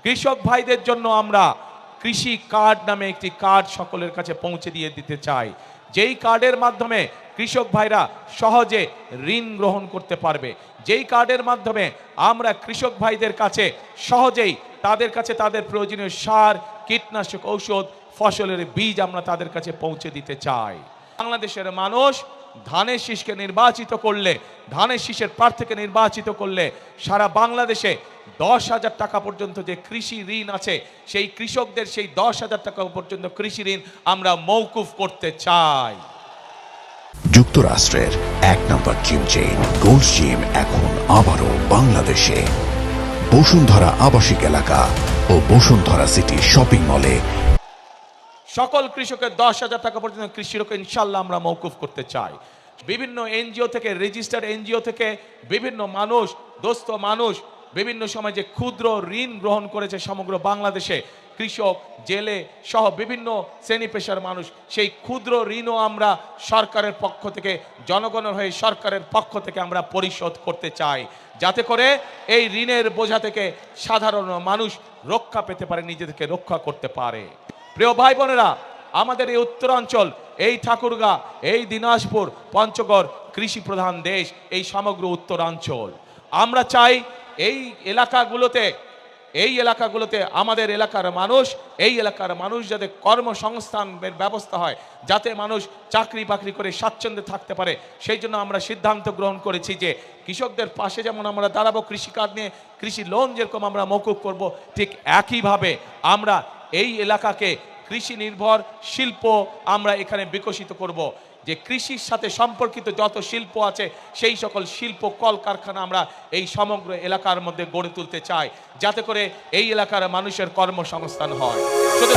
কৃষক ভাইদের জন্য আমরা কৃষি কার্ড নামে একটি কার্ড সকলের কাছে পৌঁছে দিয়ে দিতে চাই, যেই কার্ডের মাধ্যমে কৃষক ভাইরা সহজে ঋণ গ্রহণ করতে পারবে, যেই কার্ডের মাধ্যমে আমরা কৃষক ভাইদের কাছে সহজেই তাদের কাছে তাদের প্রয়োজনীয় সার, কীটনাশক ঔষধ, ফসলের বীজ আমরা তাদের কাছে পৌঁছে দিতে চাই। বাংলাদেশের মানুষ ধানের শীষকে নির্বাচিত করলে, ধানের শীষের প্রার্থীকে নির্বাচিত করলে সারা বাংলাদেশে 10,000 টাকা পর্যন্ত যে কৃষি ঋণ আছে, সেই কৃষকদের সেই 10,000 টাকা পর্যন্ত কৃষি ঋণ আমরা মওকুফ করতে চাই। যুক্তরাষ্ট্রের 1 নম্বর জিম চেইন গোল্ড জিম এখন আবারও বাংলাদেশে। বসুন্ধরা আবাসিক এলাকা ও বসুন্ধরা সিটি শপিং মলে সকল কৃষকের 10,000 টাকা পর্যন্ত কৃষি ঋণ ইনশাল্লাহ আমরা মওকুফ করতে চাই। বিভিন্ন এনজিও থেকে, রেজিস্টার্ড এনজিও থেকে বিভিন্ন মানুষ, দোস্ত মানুষ বিভিন্ন সময় যে ক্ষুদ্র ঋণ গ্রহণ করেছে সমগ্র বাংলাদেশে, কৃষক, জেলে সহ বিভিন্ন শ্রেণী পেশার মানুষ, সেই ক্ষুদ্র ঋণও আমরা সরকারের পক্ষ থেকে, জনগণের হয়ে সরকারের পক্ষ থেকে আমরা পরিশোধ করতে চাই, যাতে করে এই ঋণের বোঝা থেকে সাধারণ মানুষ রক্ষা পেতে পারে, নিজেদেরকে রক্ষা করতে পারে। প্রিয় ভাই বোনেরা, আমাদের এই উত্তরাঞ্চল, এই ঠাকুরগাঁ, এই দিনাজপুর, পঞ্চগড় কৃষি প্রধান দেশ, এই সমগ্র উত্তরাঞ্চল। আমরা চাই এই এলাকাগুলোতে আমাদের এলাকার মানুষ যাতে কর্মসংস্থানের ব্যবস্থা হয়, যাতে মানুষ চাকরি বাকরি করে স্বাচ্ছন্দ্যে থাকতে পারে। সেই জন্য আমরা সিদ্ধান্ত গ্রহণ করেছি যে কৃষকদের পাশে যেমন আমরা দাঁড়াবো, কৃষি কার্ড নিয়ে কৃষি লোন যেরকম আমরা মওকুফ করব, ঠিক একইভাবে আমরা এই এলাকাকে কৃষি নির্ভর শিল্প আমরা এখানে বিকশিত করব। যে কৃষির সাথে সম্পর্কিত যত শিল্প আছে, সেই সকল শিল্প কলকারখানা আমরা এই সমগ্র এলাকার মধ্যে গড়ে তুলতে চাই, যাতে করে এই এলাকার মানুষের কর্মসংস্থান হয়। শুধু